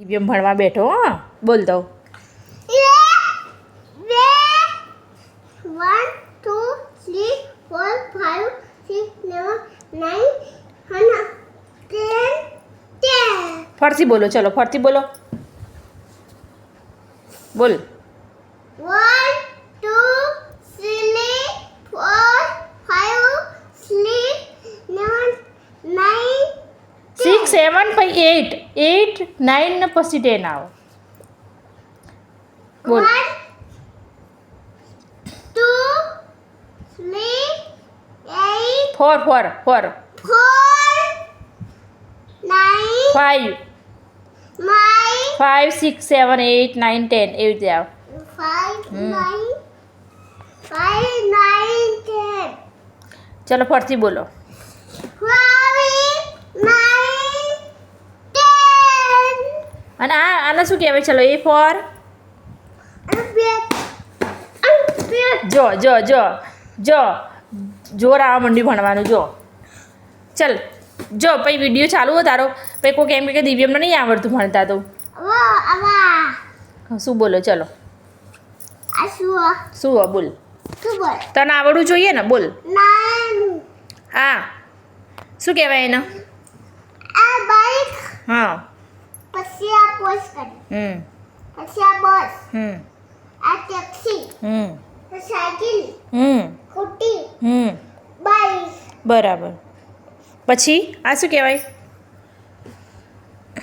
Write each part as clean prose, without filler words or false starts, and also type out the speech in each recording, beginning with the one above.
દિવ્યમ ભણવા બેઠો હા બોલ દઉં 1 2 3 4 5 6 7 9 10 ફરતી બોલો ચલો ફરતી બોલો બોલ 1 2 3 4 5 6 7 9 6 7 પછી 8 8 9 ને પછી 10 આવો બોલ 1 2 3 8 4 4 4 4 9 5 5 6 7 8 9 10 એવી રીતે આવો 5 9 5 9 10 ચલો ફરતી બોલો 9 10 અને આને શું કહેવાય ચલો એ ફોર જો જો જો જો જોર આવવા માંડ્યું ભણવાનું જો ચલ જો પછી વિડીયો ચાલુ હોય તારો પછી કોઈ એમ કે દિવ્યમને નહીં આવડતું ભણતા તો શું બોલો ચલો શું હોય બોલ તને આવડવું જોઈએ ને બોલ હા શું કહેવાય એને હા પછી આ પોસ્ટ કરી પછી આ બસ આ ટેક્સી સાયકલ સ્કૂટી બાઈક બરાબર પછી આ શું કહેવાય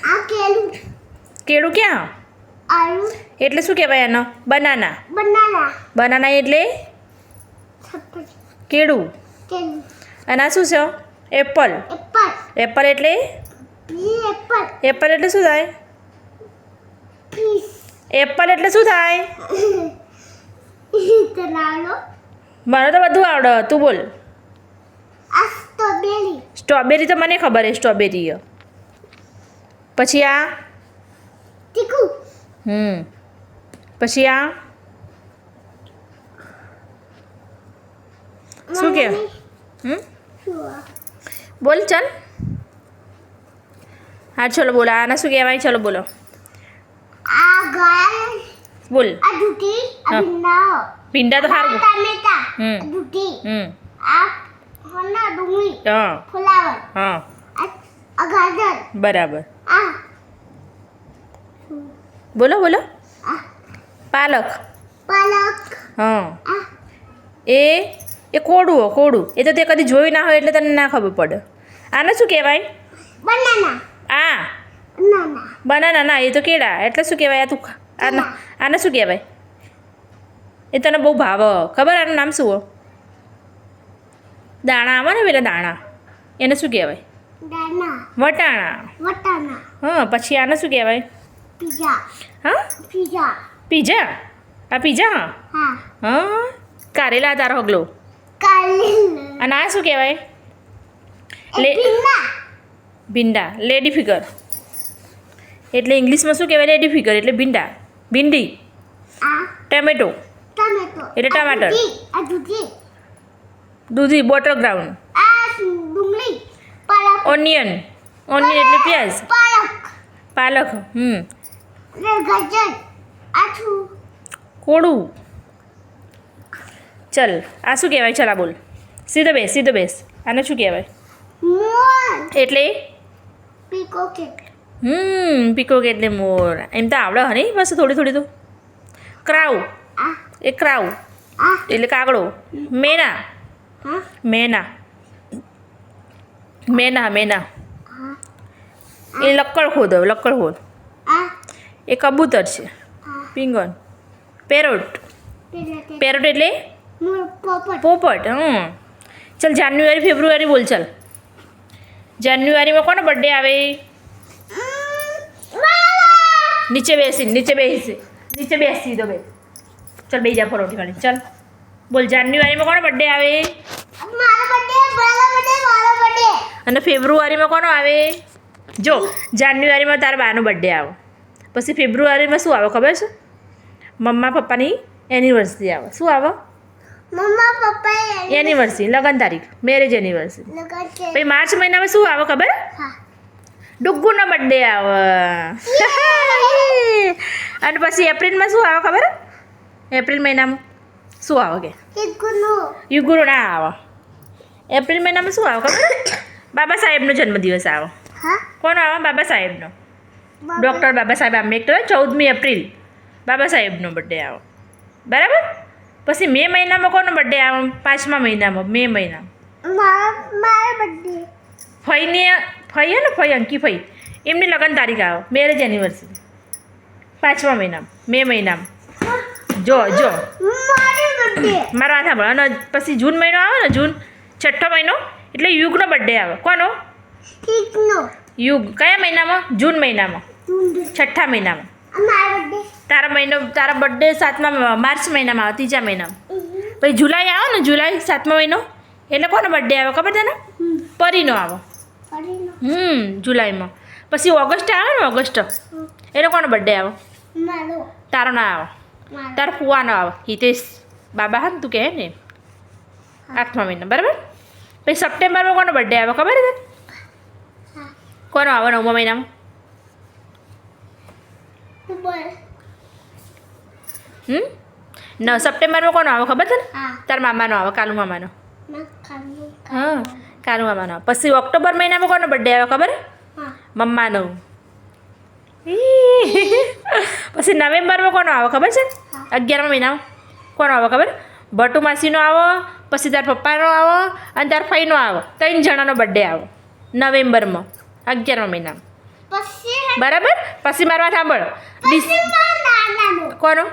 આ કેળું કેળું ક્યાં આલુ એટલે શું કહેવાય એનો બનાના બનાના બનાના એટલે કેળું કેળું અને આ શું છે એપલ એપલ એપલ એટલે એપલ એપલ એટલે શું થાય પીસ એપલ એટલે શું થાય તલાલો મને તો બધું આવડે તું બોલ આ સ્ટ્રોબેરી સ્ટ્રોબેરી તો મને ખબર છે સ્ટ્રોબેરી પછી આ ચીકુ પછી આ શું કે બોલ ચાલ હા ચલો બોલો આને શું કહેવાય ચલો બોલો આ ગાય બોલ આ દૂધી આ હા. ભીંડા ભીંડા તો સારું ટમેટા હમ. દૂધી હમ આ હના ડુંગળી હા ફુલાવર હા આ ગાજર બરાબર આ બોલો બોલો આ પાલક પાલક હા આ એ કોડું કોડું એ તો તે કદી જોયું ના હોય એટલે તને ના ખબર પડે આને શું કહેવાય બનાના આ નાના બનાના ના એ તો કેળા એટલે શું કહેવાય આ તું આને શું કહેવાય એ તને બહુ ભાવે ખબર આનું નામ શું દાણા આવે ને પેલા દાણા એને શું કહેવાય દાના વટાણા વટાણા હા પછી આને શું કહેવાય પીઝા હા પીઝા પીઝા આ પીઝા હા હા કારેલા તારો હગલો કાલીના અને આ શું કહેવાય ભીંડા ભીંડા લેડી ફિગર એટલે ઇંગ્લિશમાં શું કહેવાય લેડી ફિગર એટલે ભીંડા ભીંડી આ ટમેટો ટમેટો એટલે ટમાટર. આ દૂધી દૂધી બોટર ગ્રાઉન્ડ આ ડુંગળી પાલક ઓનિયન ઓનિયન એટલે પ્યાજ પાલક પાલક ગાજર આથું કોળું ચલ આ શું કહેવાય ચલ આ બોલ સીધો બેસ આને શું કહેવાય મોર એટલે પીકોકેટ પીકોક એટલે મોર એમ તો આવડે હને બસ થોડી થોડી તો ક્રાઉ આ એ ક્રાઉ આ એટલે કાગડો મેના હા મેના મેના મેના હા એ લક્કડખોદ આ એ કબૂતર છે આ પિંગન પેરોટ પેલા પેરોટ એટલે મોર પોપટ પોપટ ચલ જાન્યુઆરી ફેબ્રુઆરી બોલ ચલ જાન્યુઆરીમાં કોનો બર્થડે આવે નીચે બેસી દો બે ચલ બે જા ફરોટી વાળી ચલ બોલ જાન્યુઆરીમાં કોનો બર્થડે આવે મારો બર્થડે અને ફેબ્રુઆરીમાં કોનો આવે જો જાન્યુઆરીમાં તારા બાનો બર્થડે આવે પછી ફેબ્રુઆરીમાં શું આવે ખબર છે મમ્મા પપ્પાની એનિવર્સરી આવે શું આવે મમ્મા પપ્પા એનિવર્સરી લગ્ન તારીખ મેરેજ એનિવર્સરી લગન છે પછી માર્ચ મહિનામાં શું આવે ખબર હા ડુગ્ગુનો બર્થડે આવે અને પછી એપ્રિલમાં શું આવે ખબર એપ્રિલ મહિનામાં શું આવે કે યુગુનો ના આવે એપ્રિલ મહિનામાં શું આવે ખબર બાબા સાહેબનો જન્મદિવસ આવે હા કોનો આવે બાબા સાહેબનો ડૉક્ટર બાબા સાહેબ આંબેડકર 14મી એપ્રિલ બાબા સાહેબનો બર્થડે આવે બરાબર પછી મે મહિનામાં કોનો બર્થડે આવે 5મા મહિનામાં મે મહિનામાં મારા બર્થડે ફઈને ફઈ હે ને ફઈ અંકી ફઈ એમની લગ્ન તારીખ આવે મેરેજ એનિવર્સરી 5મા મહિનામાં મે મહિનામાં જો મારી બર્થડે મારા વાત સાંભળ અને પછી જૂન મહિનો આવે ને જૂન 6ઠ્ઠો મહિનો એટલે યુગનો બર્થડે આવે કોનો ઠીકનો યુગ કયા મહિનામાં જૂન મહિનામાં 6ઠ્ઠા મહિનામાં તારા બર્થડે 7મા માર્ચ મહિનામાં આવે 3જા મહિનામાં પછી જુલાઈ આવે ને જુલાઈ 7મા મહિનો એટલે કોનો બર્થડે આવે ખબર તને પરીનો આવે જુલાઈમાં પછી ઓગસ્ટ આવે ને ઓગસ્ટ એટલે કોનો બર્થડે આવે મારો તારો ના આવે તારો ફુવાનો આવે હિતેશ બાબા હા ને તું કહે ને 8મા મહિના બરાબર પછી સપ્ટેમ્બરમાં કોનો બર્થડે આવે ખબર છે કોનો આવે 9મા મહિનામાં સપ્ટેમ્બરમાં કોનો આવે ખબર છે ને હા. તારા મામાનો આવે કાલુ મામાનો ખાનું હા કાલુ મામાનો આવે. પછી ઓક્ટોબર મહિનામાં કોનો બર્થડે આવે ખબર હા મમ્માનો પછી નવેમ્બરમાં કોનો આવે ખબર છે 11મા મહિનામાં કોનો આવે ખબર ભટુ માસીનો આવે પછી તાર પપ્પાનો આવે અને તાર ફઈનો આવે 3 જણાનો બર્થડે આવે નવેમ્બરમાં 11મા મહિનામાં પછી બરાબર પછી મારવા સાંભળ નાનાનો કોનો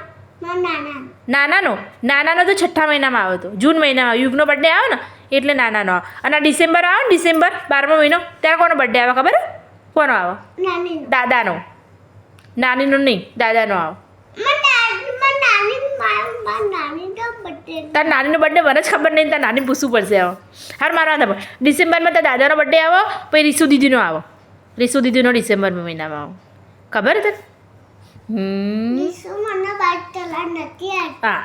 નાનાનો નાનાનો તો 6ઠ્ઠા મહિનામાં આવે તો જૂન મહિનામાં યુગનો બર્થડે આવે ને એટલે નાનાનો આવે અને આ ડિસેમ્બર આવે ને ડિસેમ્બર 12મો મહિનો ત્યારે કોનો બર્થડે આવે ખબર કોનો આવે નાનીનો દાદાનો નાનીનો નહીં દાદાનો આવે તાર નાનીનો બર્થડે મને જ ખબર નહીં તાર નાની પૂછવું પડશે હવે હાર મારવા હતા ડિસેમ્બરમાં તાર દાદાનો બર્થડે આવે પછી રીસુ દીદીનો આવે રીસુ દીદીનો ડિસેમ્બર મહિનામાં આવે ખબર છે મને બાઇક ચલાવ નથી હા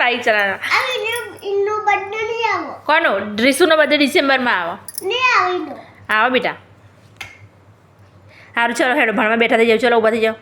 બાઈક ચલાવવાનો એનો બર્થડે નહીં આવો કોનો રીસુનો બર્થડે ડિસેમ્બરમાં આવે નહીં આવીનો આવો બેટા સારું ચલો હેડો ભણવા બેઠા થઈ જાવ ચલો ઊભા થઈ જાઓ